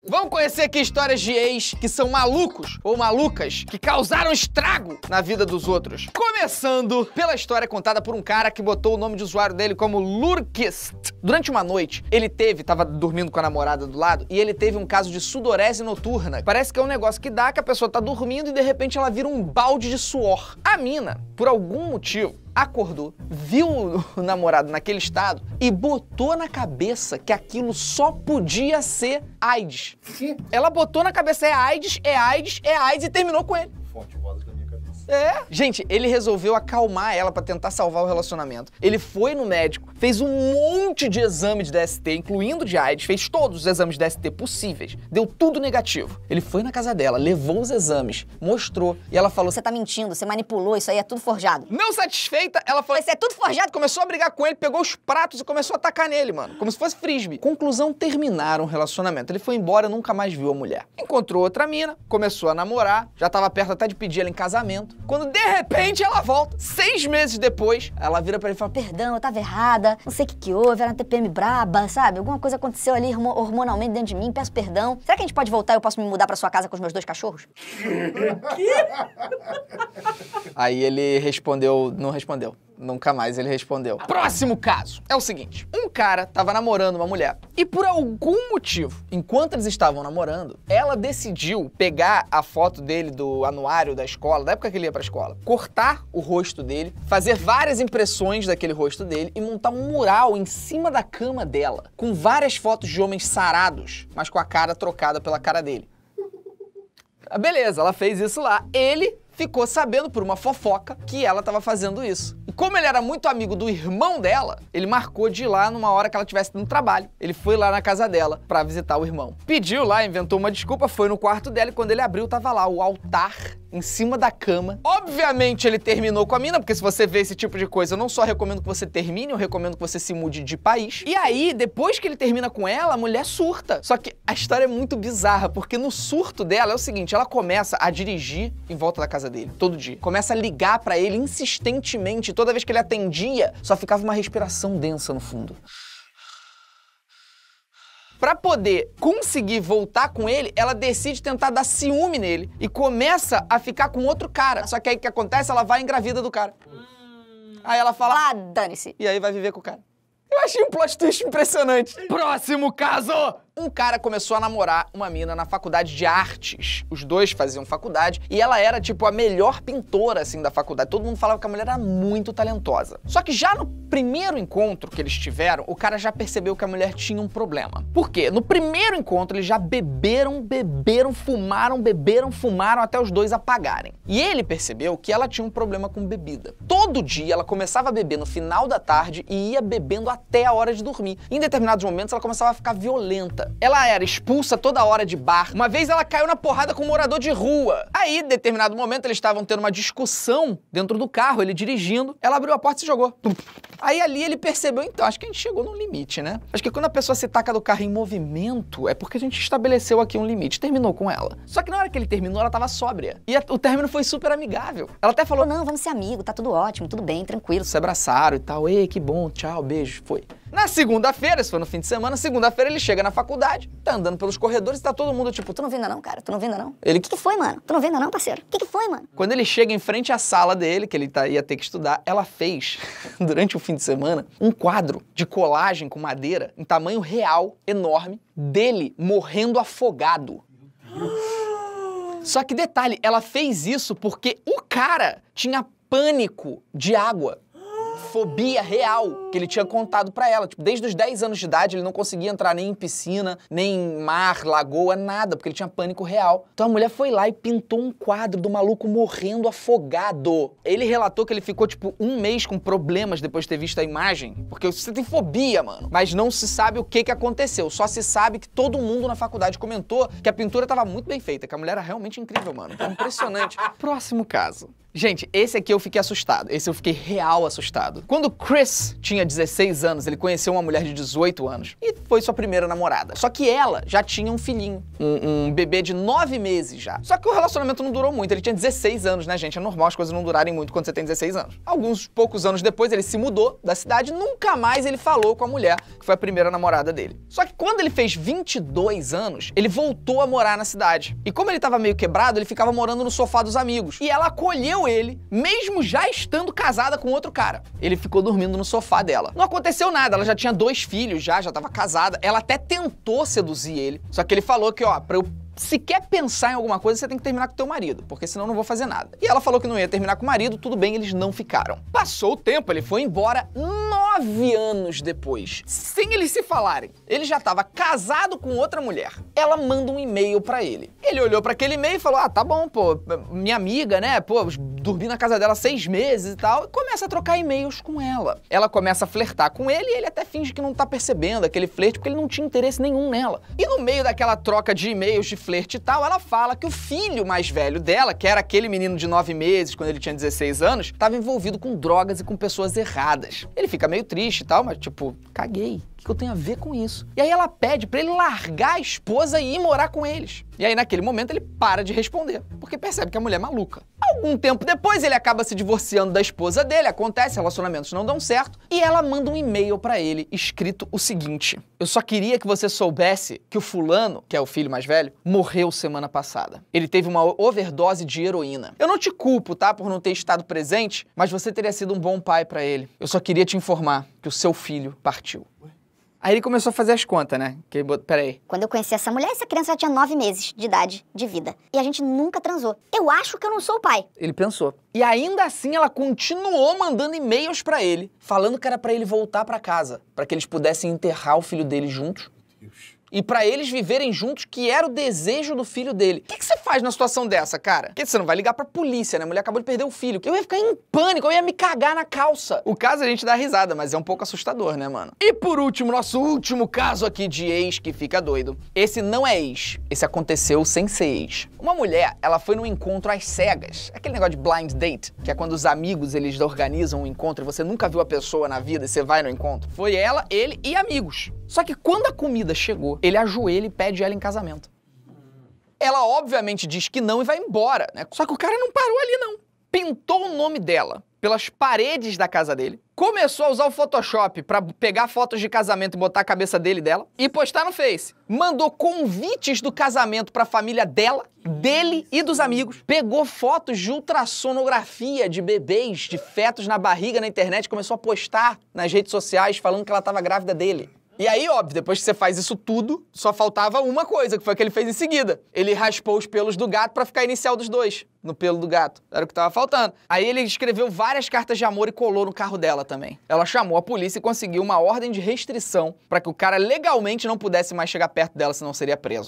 Vamos conhecer aqui histórias de ex que são malucos ou malucas que causaram estrago na vida dos outros. Começando pela história contada por um cara que botou o nome de usuário dele como Lurkist. Durante uma noite, ele tava dormindo com a namorada do lado e ele teve um caso de sudorese noturna. Parece que é um negócio que dá que a pessoa tá dormindo e de repente ela vira um balde de suor. A mina, por algum motivo, acordou, viu o namorado naquele estado e botou na cabeça que aquilo só podia ser AIDS. Ela botou na cabeça é AIDS, é AIDS, é AIDS e terminou com ele. Fonte voz da minha cabeça. É. Gente, ele resolveu acalmar ela pra tentar salvar o relacionamento. Ele foi no médico, fez um monte de exames de DST, incluindo de AIDS, fez todos os exames de DST possíveis, deu tudo negativo. Ele foi na casa dela, levou os exames, mostrou, e ela falou: Você tá mentindo, você manipulou, isso aí é tudo forjado. não satisfeita, ela falou: Isso é tudo forjado. começou a brigar com ele, pegou os pratos e começou a atacar nele, mano. Como se fosse frisbee. Conclusão, terminaram o relacionamento. Ele foi embora e nunca mais viu a mulher. Encontrou outra mina, começou a namorar, já tava perto até de pedir ela em casamento. Quando, de repente, ela volta. 6 meses depois, ela vira pra ele e fala: Perdão, eu tava errada, não sei o que houve, era uma TPM braba, sabe? Alguma coisa aconteceu ali hormonalmente dentro de mim, peço perdão. Será que a gente pode voltar e eu posso me mudar pra sua casa com os meus 2 cachorros? Aí ele respondeu, não respondeu. Nunca mais ele respondeu. Próximo caso é o seguinte: um cara tava namorando uma mulher e por algum motivo, enquanto eles estavam namorando, ela decidiu pegar a foto dele do anuário da escola, da época que ele ia pra escola, cortar o rosto dele, fazer várias impressões daquele rosto dele e montar um mural em cima da cama dela, com várias fotos de homens sarados, mas com a cara trocada pela cara dele. Beleza, ela fez isso lá. Ele ficou sabendo por uma fofoca que ela estava fazendo isso. E como ele era muito amigo do irmão dela, ele marcou de ir lá numa hora que ela estivesse no trabalho. Ele foi lá na casa dela pra visitar o irmão. Pediu lá, inventou uma desculpa, foi no quarto dela e quando ele abriu, tava lá o altar em cima da cama. Obviamente ele terminou com a mina, porque se você vê esse tipo de coisa, eu não só recomendo que você termine, eu recomendo que você se mude de país. E aí, depois que ele termina com ela, a mulher surta. Só que a história é muito bizarra, porque no surto dela é o seguinte: ela começa a dirigir em volta da casa dele, todo dia. Começa a ligar pra ele insistentemente, toda vez que ele atendia, só ficava uma respiração densa no fundo. Pra poder conseguir voltar com ele, ela decide tentar dar ciúme nele e começa a ficar com outro cara. Só que aí o que acontece? Ela vai engravida do cara. Aí ela fala: Ah, dane-se. e aí vai viver com o cara. Eu achei um plot twist impressionante. Próximo caso! Um cara começou a namorar uma mina na faculdade de artes. Os dois faziam faculdade e ela era, tipo, a melhor pintora, assim, da faculdade. Todo mundo falava que a mulher era muito talentosa. Só que já no primeiro encontro que eles tiveram, o cara já percebeu que a mulher tinha um problema. Por quê? No primeiro encontro, eles já beberam, fumaram até os dois apagarem. E ele percebeu que ela tinha um problema com bebida. Todo dia ela começava a beber no final da tarde e ia bebendo até a hora de dormir. Em determinados momentos, ela começava a ficar violenta. Ela era expulsa toda hora de bar. Uma vez ela caiu na porrada com um morador de rua. Aí, em determinado momento, eles estavam tendo uma discussão dentro do carro, ele dirigindo. Ela abriu a porta e se jogou. Aí ali ele percebeu, então, acho que a gente chegou num limite, né? Acho que quando a pessoa se taca do carro em movimento, é porque a gente estabeleceu aqui um limite. Terminou com ela. Só que na hora que ele terminou, ela tava sóbria. E o término foi super amigável. Ela até falou: Não, vamos ser amigos, tá tudo ótimo, tudo bem, tranquilo. se abraçaram e tal. Ei, que bom, tchau, beijo, foi. Na segunda-feira, isso foi no fim de semana, segunda-feira ele chega na faculdade, tá andando pelos corredores e tá todo mundo tipo: Tu não viu ainda não, cara? Tu não viu ainda não? Ele... O que foi, mano? Tu não viu ainda não, parceiro? O que foi, mano? Quando ele chega em frente à sala dele, que ele ia ter que estudar, ela fez, durante o fim de semana, um quadro de colagem com madeira, em tamanho real, enorme, dele morrendo afogado. Só que detalhe, ela fez isso porque o cara tinha pânico de água. Fobia real que ele tinha contado pra ela. Tipo, desde os 10 anos de idade ele não conseguia entrar nem em piscina, nem em mar, lagoa, nada, porque ele tinha pânico real. Então a mulher foi lá e pintou um quadro do maluco morrendo afogado. Ele relatou que ele ficou, tipo, 1 mês com problemas depois de ter visto a imagem, porque você tem fobia, mano. Mas não se sabe o que aconteceu, só se sabe que todo mundo na faculdade comentou que a pintura tava muito bem feita, que a mulher era realmente incrível, mano. Então, impressionante. Próximo caso. Gente, esse aqui eu fiquei assustado. Esse eu fiquei real assustado. passado, quando Chris tinha 16 anos, ele conheceu uma mulher de 18 anos e foi sua primeira namorada. Só que ela já tinha um filhinho, um bebê de 9 meses já. Só que o relacionamento não durou muito, ele tinha 16 anos, né, gente? É normal as coisas não durarem muito quando você tem 16 anos. Alguns poucos anos depois, ele se mudou da cidade, nunca mais ele falou com a mulher que foi a primeira namorada dele. Só que quando ele fez 22 anos, ele voltou a morar na cidade. E como ele tava meio quebrado, ele ficava morando no sofá dos amigos. E ela acolheu ele, mesmo já estando casada com outro cara. Ele ficou dormindo no sofá dela. Não aconteceu nada, ela já tinha 2 filhos já tava casada. Ela até tentou seduzir ele, só que ele falou que, ó, pra eu sequer pensar em alguma coisa, você tem que terminar com teu marido, porque senão eu não vou fazer nada. E ela falou que não ia terminar com o marido, tudo bem, eles não ficaram. Passou o tempo, ele foi embora 9 anos depois, sem eles se falarem. Ele já estava casado com outra mulher. Ela manda um e-mail pra ele. Ele olhou pra aquele e-mail e falou, ah, tá bom, pô, minha amiga, né, pô, dormi na casa dela 6 meses e tal, e começa a trocar e-mails com ela. Ela começa a flertar com ele e ele até finge que não tá percebendo aquele flerte, porque ele não tinha interesse nenhum nela. E no meio daquela troca de e-mails, de flerte e tal, ela fala que o filho mais velho dela, que era aquele menino de 9 meses, quando ele tinha 16 anos, estava envolvido com drogas e com pessoas erradas. Ele fica meio triste e tal, mas tipo, caguei. O que eu tenho a ver com isso? E aí ela pede pra ele largar a esposa e ir morar com eles. E aí naquele momento ele para de responder, porque percebe que a mulher é maluca. Algum tempo depois ele acaba se divorciando da esposa dele, acontece, relacionamentos não dão certo, e ela manda um e-mail pra ele escrito o seguinte: eu só queria que você soubesse que o fulano, que é o filho mais velho, morreu semana passada. Ele teve uma overdose de heroína. Eu não te culpo, tá, por não ter estado presente, mas você teria sido um bom pai pra ele. Eu só queria te informar que o seu filho partiu. Aí ele começou a fazer as contas, né? Peraí. Quando eu conheci essa mulher, essa criança já tinha 9 meses de idade de vida. E a gente nunca transou. Eu acho que eu não sou o pai. Ele pensou. E ainda assim ela continuou mandando e-mails pra ele, falando que era pra ele voltar pra casa, pra que eles pudessem enterrar o filho dele juntos. E pra eles viverem juntos, que era o desejo do filho dele. O que você faz numa situação dessa, cara? Porque você não vai ligar pra polícia, né? A mulher acabou de perder o filho. Eu ia ficar em pânico, eu ia me cagar na calça. O caso a gente dá risada, mas é um pouco assustador, né, mano? E por último, nosso último caso aqui de ex que fica doido. Esse não é ex. Esse aconteceu sem ser ex. Uma mulher, ela foi num encontro às cegas. Aquele negócio de blind date, que é quando os amigos, eles organizam um encontro e você nunca viu a pessoa na vida e você vai no encontro. Foi ela, ele e amigos. Só que quando a comida chegou, ele ajoelha e pede ela em casamento. Ela obviamente diz que não e vai embora, né? Só que o cara não parou ali, não. Pintou o nome dela pelas paredes da casa dele, começou a usar o Photoshop pra pegar fotos de casamento e botar a cabeça dele e dela e postar no Face. Mandou convites do casamento pra família dela, dele e dos amigos. Pegou fotos de ultrassonografia de bebês, de fetos na barriga na internet e começou a postar nas redes sociais falando que ela tava grávida dele. E aí, óbvio, depois que você faz isso tudo, só faltava uma coisa, que foi o que ele fez em seguida. Ele raspou os pelos do gato pra ficar inicial dos dois, no pelo do gato. Era o que tava faltando. Aí ele escreveu várias cartas de amor e colou no carro dela também. Ela chamou a polícia e conseguiu uma ordem de restrição pra que o cara legalmente não pudesse mais chegar perto dela, senão seria preso.